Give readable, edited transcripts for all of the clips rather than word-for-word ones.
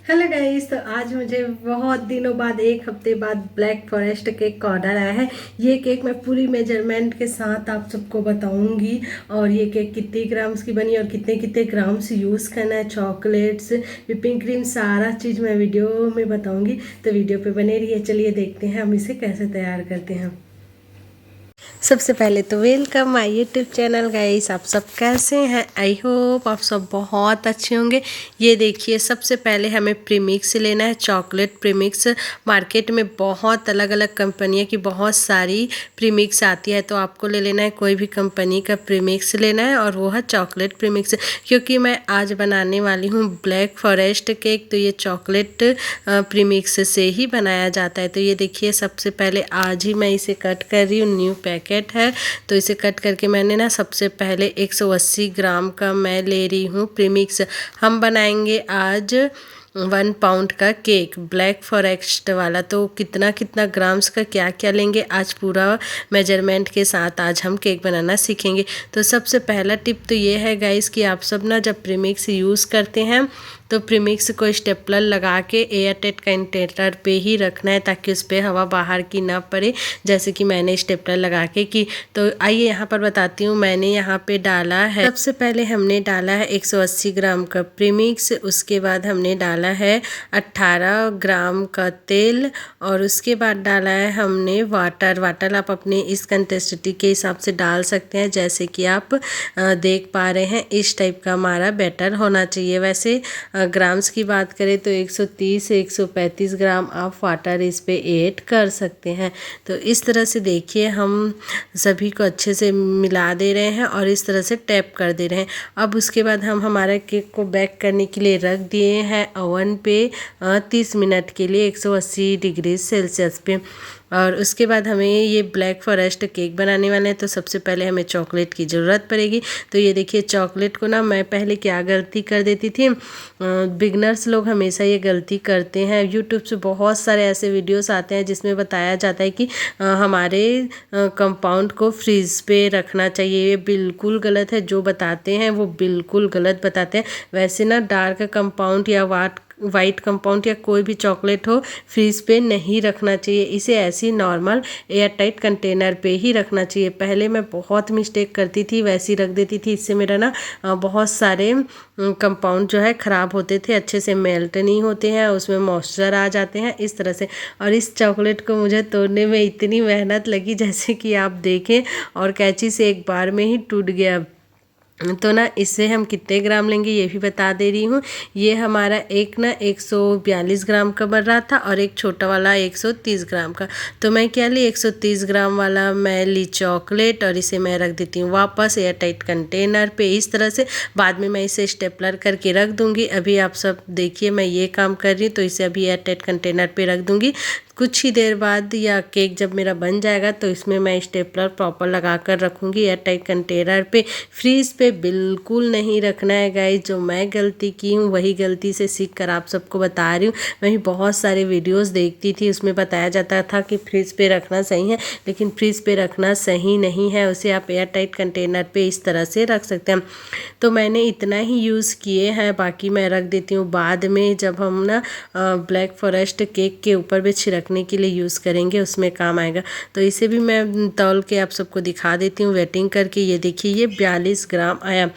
Hello guys. तो आज मुझे बहुत दिनों बाद, एक हफ्ते बाद ब्लैक फॉरेस्ट केक का ऑर्डर आया है। ये केक मैं पूरी मेजरमेंट के साथ आप सबको बताऊंगी। और ये केक कितने ग्राम्स की बनी और कितने कितने ग्राम्स यूज़ करना है, चॉकलेट्स, व्हिपिंग क्रीम, सारा चीज़ मैं वीडियो में बताऊंगी। तो वीडियो पे बने रहिए। चलिए देखते हैं हम इसे कैसे तैयार करते हैं। सबसे पहले तो welcome my YouTube channel guys. आप सब कैसे हैं? आई होप आप सब बहुत अच्छे होंगे। ये देखिए, सबसे पहले हमें प्रीमिक्स लेना है, चॉकलेट प्रीमिक्स। मार्केट में बहुत अलग अलग कंपनियों की बहुत सारी प्रीमिक्स आती है, तो आपको ले लेना है कोई भी कंपनी का प्रीमिक्स लेना है, और वो है चॉकलेट प्रीमिक्स। क्योंकि मैं आज बनाने वाली हूँ ब्लैक फॉरेस्ट केक, तो ये चॉकलेट प्रीमिक्स से ही बनाया जाता है। तो ये देखिए, सबसे पहले आज ही मैं इसे कट कर रही हूँ। न्यू पैकेट है तो इसे कट करके मैंने ना सबसे पहले 180 ग्राम का मैं ले रही हूँ प्रीमिक्स। हम बनाएंगे आज 1 पाउंड का केक, ब्लैक फॉरेस्ट वाला। तो कितना कितना ग्राम्स का क्या क्या लेंगे, आज पूरा मेजरमेंट के साथ आज हम केक बनाना सीखेंगे। तो सबसे पहला टिप तो ये है गाइस कि आप सब ना जब प्रीमिक्स यूज़ करते हैं तो प्रीमिक्स को स्टेपलर लगा के एयर टाइट कंटेनर पे ही रखना है, ताकि उस पर हवा बाहर की ना पड़े, जैसे कि मैंने स्टेपलर लगा के की। तो आइए यहाँ पर बताती हूँ मैंने यहाँ पे डाला है। सबसे पहले हमने डाला है 180 ग्राम का प्रीमिक्स, उसके बाद हमने डाला है 18 ग्राम का तेल, और उसके बाद डाला है हमने वाटर। वाटर आप अपने इस कंसिस्टेंसी के हिसाब से डाल सकते हैं, जैसे कि आप देख पा रहे हैं इस टाइप का हमारा बैटर होना चाहिए। वैसे ग्राम्स की बात करें तो 130 से 135 ग्राम आप वाटर इस पे ऐड कर सकते हैं। तो इस तरह से देखिए, हम सभी को अच्छे से मिला दे रहे हैं और इस तरह से टैप कर दे रहे हैं। अब उसके बाद हम हमारे केक को बेक करने के लिए रख दिए हैं ओवन पे 30 मिनट के लिए 180 डिग्री सेल्सियस पे। और उसके बाद हमें ये ब्लैक फॉरेस्ट केक बनाने वाले हैं, तो सबसे पहले हमें चॉकलेट की ज़रूरत पड़ेगी। तो ये देखिए, चॉकलेट को ना मैं पहले क्या गलती कर देती थी, बिगनर्स लोग हमेशा ये गलती करते हैं। यूट्यूब से बहुत सारे ऐसे वीडियोस आते हैं जिसमें बताया जाता है कि हमारे कंपाउंड को फ्रीज पे रखना चाहिए। ये बिल्कुल गलत है। जो बताते हैं वो बिल्कुल गलत बताते हैं। वैसे ना डार्क कंपाउंड या वाइट कंपाउंड या कोई भी चॉकलेट हो, फ्रीज पे नहीं रखना चाहिए। इसे ऐसी नॉर्मल एयर टाइट कंटेनर पे ही रखना चाहिए। पहले मैं बहुत मिस्टेक करती थी, वैसी रख देती थी। इससे मेरा ना बहुत सारे कंपाउंड जो है ख़राब होते थे, अच्छे से मेल्ट नहीं होते हैं, उसमें मॉइस्चर आ जाते हैं इस तरह से। और इस चॉकलेट को मुझे तोड़ने में इतनी मेहनत लगी, जैसे कि आप देखें, और कैंची से एक बार में ही टूट गया। तो ना इससे हम कितने ग्राम लेंगे ये भी बता दे रही हूँ। ये हमारा एक ना 142 ग्राम का बन रहा था, और एक छोटा वाला 130 ग्राम का। तो मैं क्या ली, 130 ग्राम वाला मैं ली चॉकलेट, और इसे मैं रख देती हूँ वापस एयर टाइट कंटेनर पे इस तरह से। बाद में मैं इसे स्टेपलर करके रख दूँगी। अभी आप सब देखिए, मैं ये काम कर रही हूँ, तो इसे अभी एयर टाइट कंटेनर पे रख दूँगी। कुछ ही देर बाद या केक जब मेरा बन जाएगा तो इसमें मैं स्टेपलर प्रॉपर लगा कर रखूँगी एयर टाइट कंटेनर पे। फ्रीज पे बिल्कुल नहीं रखना है गाइस। जो मैं गलती की हूँ वही गलती से सीख कर आप सबको बता रही हूँ। मैं भी बहुत सारे वीडियोस देखती थी, उसमें बताया जाता था कि फ्रीज पे रखना सही है, लेकिन फ्रीज पे रखना सही नहीं है। उसे आप एयर टाइट कंटेनर पे इस तरह से रख सकते हैं। तो मैंने इतना ही यूज़ किए हैं, बाकी मैं रख देती हूँ बाद में, जब हम ना ब्लैक फॉरेस्ट केक के ऊपर भी छिड़कने के लिए यूज़ करेंगे, उसमें काम आएगा। तो इसे भी मैं तौल के आप सबको दिखा देती हूँ वेटिंग करके। ये देखिए, ये 42 ग्राम आया।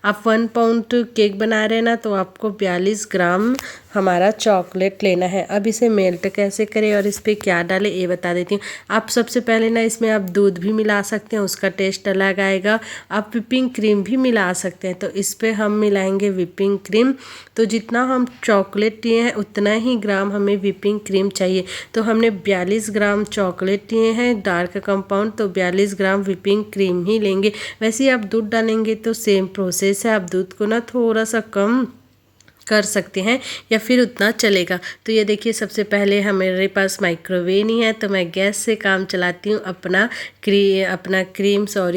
आप 1 पाउंड केक बना रहे हैं ना, तो आपको 42 ग्राम हमारा चॉकलेट लेना है। अब इसे मेल्ट कैसे करें और इस पर क्या डालें ये बता देती हूँ। आप सबसे पहले ना इसमें आप दूध भी मिला सकते हैं, उसका टेस्ट अलग आएगा। आप व्हिपिंग क्रीम भी मिला सकते हैं। तो इस पर हम मिलाएंगे व्हिपिंग क्रीम। तो जितना हम चॉकलेट लिए हैं उतना ही ग्राम हमें व्हिपिंग क्रीम चाहिए। तो हमने 42 ग्राम चॉकलेट लिए हैं डार्क कंपाउंड, तो 42 ग्राम व्हिपिंग क्रीम ही लेंगे। वैसे ही आप दूध डालेंगे तो सेम प्रोसेस है। आप दूध को ना थोड़ा सा कम कर सकते हैं या फिर उतना चलेगा। तो ये देखिए, सबसे पहले हमारे पास माइक्रोवेव नहीं है, तो मैं गैस से काम चलाती हूँ अपना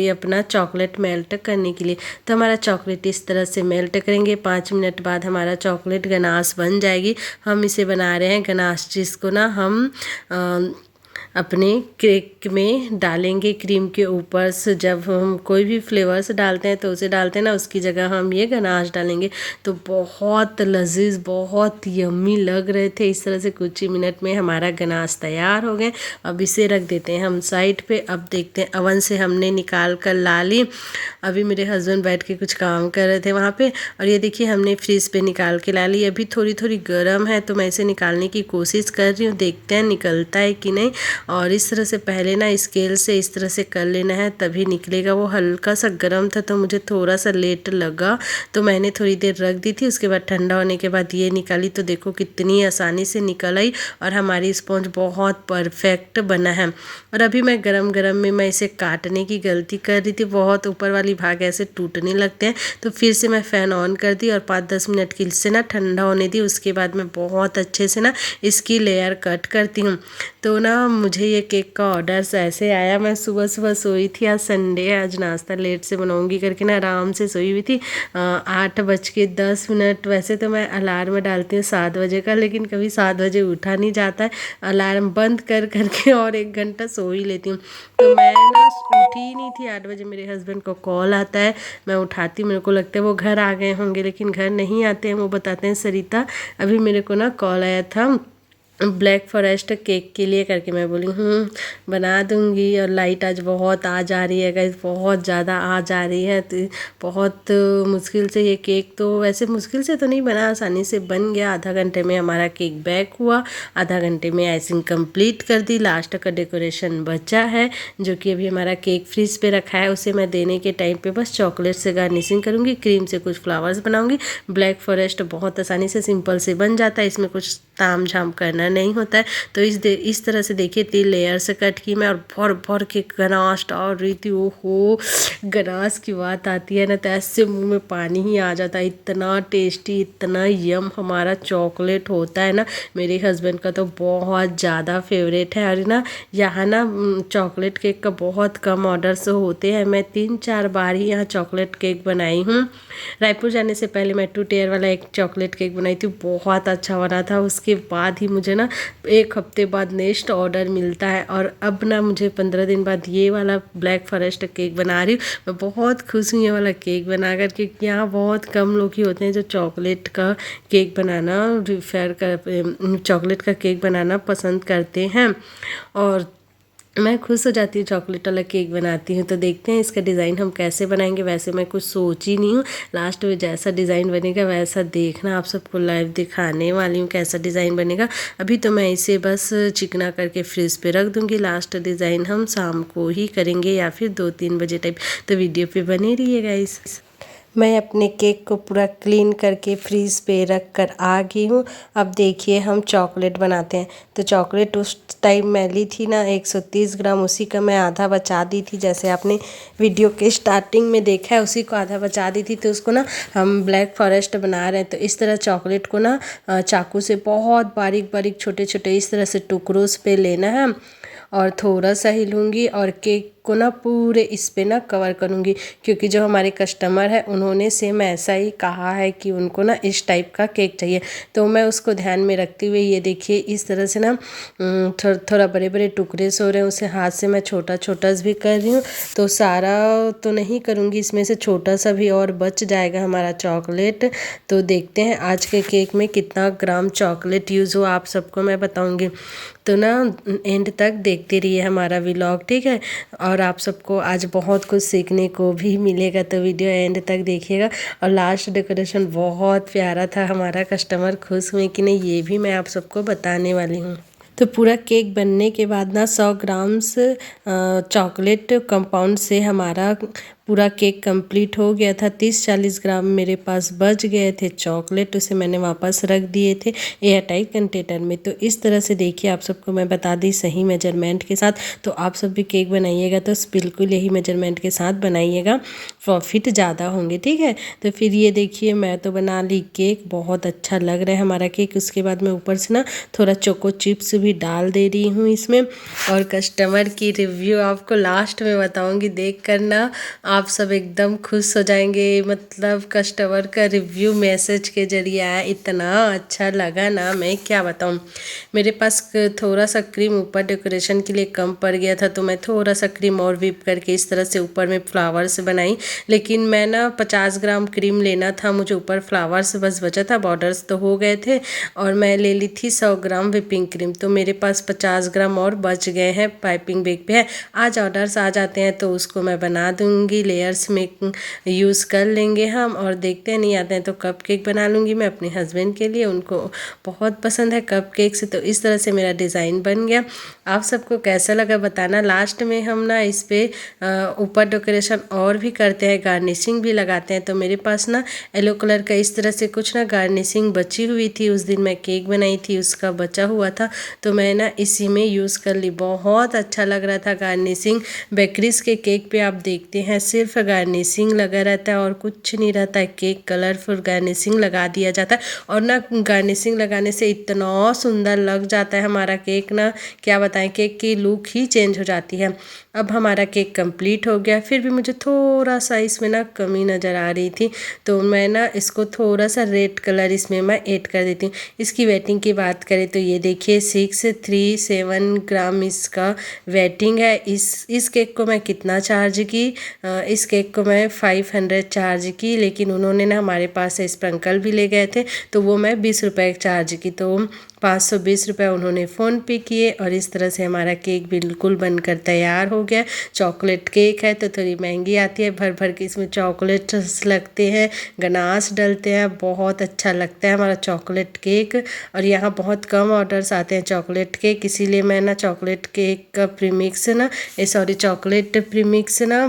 अपना चॉकलेट मेल्ट करने के लिए। तो हमारा चॉकलेट इस तरह से मेल्ट करेंगे। 5 मिनट बाद हमारा चॉकलेट गनाश बन जाएगी। हम इसे बना रहे हैं गनाश, जिसको ना हम अपने केक में डालेंगे क्रीम के ऊपर से। जब हम कोई भी फ्लेवर्स डालते हैं तो उसे डालते हैं ना, उसकी जगह हम ये गनाश डालेंगे। तो बहुत लजीज, बहुत यम्मी लग रहे थे। इस तरह से कुछ ही मिनट में हमारा गनाश तैयार हो गए। अब इसे रख देते हैं हम साइड पे। अब देखते हैं, अवन से हमने निकाल कर ला ली। अभी मेरे हस्बैंड बैठ के कुछ काम कर रहे थे वहाँ पे। और ये देखिए हमने फ्रीज पे निकाल के ला ली। अभी थोड़ी थोड़ी गर्म है तो मैं इसे निकालने की कोशिश कर रही हूँ, देखते हैं निकलता है कि नहीं। और इस तरह से पहले ना स्केल से इस तरह से कर लेना है, तभी निकलेगा। वो हल्का सा गर्म था तो मुझे थोड़ा सा लेट लगा, तो मैंने थोड़ी देर रख दी थी। उसके बाद ठंडा होने के बाद ये निकाली तो देखो कितनी आसानी से निकल आई और हमारी स्पॉन्ज बहुत परफेक्ट बना है। और अभी मैं गरम गरम में मैं इसे काटने की गलती कर रही थी, बहुत ऊपर वाली भाग ऐसे टूटने लगते हैं। तो फिर से मैं फ़ैन ऑन कर दी और 5-10 मिनट के लिए ना ठंडा होने दी। उसके बाद मैं बहुत अच्छे से ना इसकी लेयर कट करती हूँ। तो ना मुझे ये केक का ऑर्डर ऐसे आया। मैं सुबह सुबह सोई थी, आज संडे है, आज नाश्ता लेट से बनाऊंगी करके ना आराम से सोई हुई थी। 8:10। वैसे तो मैं अलार्म डालती हूँ 7 बजे का, लेकिन कभी 7 बजे उठा नहीं जाता है। अलार्म बंद कर करके और 1 घंटा सो ही लेती हूँ। तो मैं ना उठी ही नहीं थी। 8 बजे मेरे हस्बैंड को कॉल आता है, मैं उठाती, मेरे को लगता है वो घर आ गए होंगे, लेकिन घर नहीं आते हैं। वो बताते हैं सरिता अभी मेरे को ना कॉल आया था ब्लैक फॉरेस्ट केक के लिए करके। मैं बोली बना दूंगी। और लाइट आज बहुत आ जा रही है गाइस, बहुत ज़्यादा आ जा रही है। तो बहुत मुश्किल से ये केक, तो वैसे मुश्किल से तो नहीं बना, आसानी से बन गया। आधा घंटे में हमारा केक बेक हुआ, आधा घंटे में आइसिंग कंप्लीट कर दी। लास्ट का डेकोरेशन बचा है जो कि अभी हमारा केक फ्रीज पे रखा है। उसे मैं देने के टाइम पे बस चॉकलेट से गार्निशिंग करूँगी, क्रीम से कुछ फ्लावर्स बनाऊँगी। ब्लैक फॉरेस्ट बहुत आसानी से सिंपल से बन जाता है, इसमें कुछ ताम झाम करना नहीं होता है। तो इस तरह से देखिए 3 लेयर से कट की मैं और भर भर के गनाश डाल रही थी। ओहो, गनाश की बात आती है ना तो ऐसे मुंह में पानी ही आ जाता है। इतना टेस्टी, इतना यम हमारा चॉकलेट होता है ना। मेरे हस्बैंड का तो बहुत ज़्यादा फेवरेट है। और ना यहाँ ना चॉकलेट केक का बहुत कम ऑर्डर्स होते हैं। मैं 3-4 बार ही यहाँ चॉकलेट केक बनाई हूँ। रायपुर जाने से पहले मैं 2 टेयर वाला एक चॉकलेट केक बनाई थी, बहुत अच्छा बना था। उसके बाद ही मुझे ना 1 हफ्ते बाद नेक्स्ट ऑर्डर मिलता है। और अब ना मुझे 15 दिन बाद ये वाला ब्लैक फॉरेस्ट केक बना रही हूँ। मैं बहुत खुश हूँ ये वाला केक बना कर, क्योंकि यहाँ बहुत कम लोग ही होते हैं जो चॉकलेट का केक बनाना चॉकलेट का केक बनाना पसंद करते हैं। और मैं खुश हो जाती हूँ चॉकलेट वाला केक बनाती हूँ। तो देखते हैं इसका डिज़ाइन हम कैसे बनाएंगे। वैसे मैं कुछ सोच ही नहीं हूँ, लास्ट में जैसा डिज़ाइन बनेगा वैसा देखना। आप सबको लाइव दिखाने वाली हूँ कैसा डिज़ाइन बनेगा। अभी तो मैं इसे बस चिकना करके फ्रिज पे रख दूँगी। लास्ट डिज़ाइन हम शाम को ही करेंगे या फिर 2-3 बजे टाइप। तो वीडियो पे बने रहिएगा। मैं अपने केक को पूरा क्लीन करके फ्रीज पे रख कर आ गई हूँ। अब देखिए हम चॉकलेट बनाते हैं। तो चॉकलेट उस टाइम मैं ली थी ना 130 ग्राम, उसी का मैं आधा बचा दी थी। जैसे आपने वीडियो के स्टार्टिंग में देखा है, उसी को आधा बचा दी थी। तो उसको ना हम ब्लैक फॉरेस्ट बना रहे हैं। तो इस तरह चॉकलेट को ना चाकू से बहुत बारीक बारीक छोटे छोटे इस तरह से टुकड़ों पे लेना है। और थोड़ा सा ही लूँगी और केक को ना पूरे इस पे ना कवर करूँगी, क्योंकि जो हमारे कस्टमर है उन्होंने सेम ऐसा ही कहा है कि उनको ना इस टाइप का केक चाहिए। तो मैं उसको ध्यान में रखते हुए ये देखिए इस तरह से ना थोड़ा बड़े बड़े टुकड़े से हो रहे हैं, उसे हाथ से मैं छोटा छोटा भी कर रही हूँ। तो सारा तो नहीं करूँगी, इसमें से छोटा सा भी और बच जाएगा हमारा चॉकलेट। तो देखते हैं आज के केक में कितना ग्राम चॉकलेट यूज़ हो, आप सबको मैं बताऊँगी। तो ना एंड तक देखते रहिए हमारा व्लॉग, ठीक है। और आप सबको आज बहुत कुछ सीखने को भी मिलेगा, तो वीडियो एंड तक देखिएगा। और लास्ट डेकोरेशन बहुत प्यारा था, हमारा कस्टमर खुश हुए कि नहीं ये भी मैं आप सबको बताने वाली हूँ। तो पूरा केक बनने के बाद ना 100 ग्राम्स चॉकलेट कंपाउंड से हमारा पूरा केक कंप्लीट हो गया था। 30-40 ग्राम मेरे पास बच गए थे चॉकलेट, उसे मैंने वापस रख दिए थे एयर टाइट कंटेनर में। तो इस तरह से देखिए आप सबको मैं बता दी सही मेजरमेंट के साथ। तो आप सब भी केक बनाइएगा तो बिल्कुल यही मेजरमेंट के साथ बनाइएगा, प्रॉफिट ज़्यादा होंगे, ठीक है। तो फिर ये देखिए मैं तो बना ली केक, बहुत अच्छा लग रहा है हमारा केक। उसके बाद मैं ऊपर से ना थोड़ा चोको चिप्स भी डाल दे रही हूँ इसमें। और कस्टमर की रिव्यू आपको लास्ट में बताऊँगी, देख कर ना आप सब एकदम खुश हो जाएंगे। मतलब कस्टमर का रिव्यू मैसेज के जरिए आया, इतना अच्छा लगा ना, मैं क्या बताऊँ। मेरे पास थोड़ा सा क्रीम ऊपर डेकोरेशन के लिए कम पड़ गया था, तो मैं थोड़ा सा क्रीम और व्हिप करके इस तरह से ऊपर में फ्लावर्स बनाई। लेकिन मैं ना 50 ग्राम क्रीम लेना था, मुझे ऊपर फ्लावर्स बस बचा था, बॉर्डर्स तो हो गए थे। और मैं ले ली थी 100 ग्राम व्हिपिंग क्रीम, तो मेरे पास 50 ग्राम और बच गए हैं, पाइपिंग बैग पे है। आज ऑर्डर्स आ जाते हैं तो उसको मैं बना दूंगी, लेयर्स में यूज़ कर लेंगे हम। और देखते हैं, नहीं आते हैं तो कप केक बना लूँगी मैं अपने हस्बैंड के लिए, उनको बहुत पसंद है कप केक से। तो इस तरह से मेरा डिज़ाइन बन गया। आप सबको कैसा लगा बताना। लास्ट में हम ना इस पर ऊपर डेकोरेशन और भी करते हैं, गार्निशिंग भी लगाते हैं। तो मेरे पास ना येलो कलर का इस तरह से कुछ ना गार्निशिंग बची हुई थी, उस दिन मैं केक बनाई थी उसका बचा हुआ था, तो मैं ना इसी में यूज़ कर ली। बहुत अच्छा लग रहा था गार्निशिंग। बेकरीज के केक पे आप देखते हैं सिर्फ गार्निशिंग लगा रहता है और कुछ नहीं रहता है, केक कलरफुल गार्निशिंग लगा दिया जाता है। और ना गार्निशिंग लगाने से इतना सुंदर लग जाता है हमारा केक ना, क्या बताएं, केक की लुक ही चेंज हो जाती है। अब हमारा केक कंप्लीट हो गया, फिर भी मुझे थोड़ा सा इसमें ना कमी नज़र आ रही थी, तो मैं ना इसको थोड़ा सा रेड कलर इसमें मैं ऐड कर देती हूँ। इसकी वेटिंग की बात करें तो ये देखिए 637 ग्राम इसका वेटिंग है। इस केक को मैं कितना चार्ज की, इस केक को मैं 500 चार्ज की, लेकिन उन्होंने ना हमारे पास से स्प्रिंकल भी ले गए थे, तो वो मैं 20 रुपये चार्ज की, तो 520 रुपये उन्होंने फ़ोन पे किए। और इस तरह से हमारा केक बिल्कुल बनकर तैयार हो गया। चॉकलेट केक है तो थोड़ी महंगी आती है, भर भर के इसमें चॉकलेट्स लगते हैं, गनाश डलते हैं, बहुत अच्छा लगता है हमारा चॉकलेट केक। और यहाँ बहुत कम ऑर्डर्स आते हैं चॉकलेट केक, इसीलिए मैं ना चॉकलेट केक का प्रीमिक्स ना चॉकलेट प्रीमिक्स ना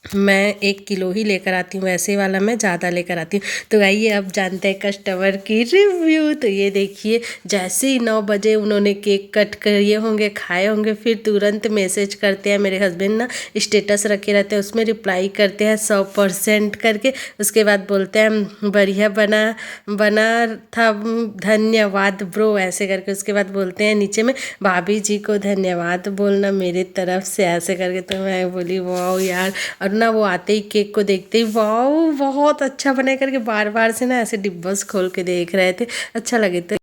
मैं 1 किलो ही लेकर आती हूँ, ऐसे वाला मैं ज़्यादा लेकर आती हूँ। तो आइए अब जानते हैं कस्टमर की रिव्यू। तो ये देखिए, जैसे ही 9 बजे उन्होंने केक कट किए होंगे, खाए होंगे, फिर तुरंत मैसेज करते हैं। मेरे हस्बैंड ना स्टेटस रखे रहते हैं, उसमें रिप्लाई करते हैं 100% करके। उसके बाद बोलते हैं बढ़िया बना बना था, धन्यवाद ब्रो, ऐसे करके। उसके बाद बोलते हैं नीचे में भाभी जी को धन्यवाद बोलना मेरे तरफ से, ऐसे करके। तो मैं बोली वाह यार। और ना वो आते ही केक को देखते ही वाह बहुत अच्छा बने करके बार बार से ना ऐसे डिब्बस खोल के देख रहे थे, अच्छा लगे। तो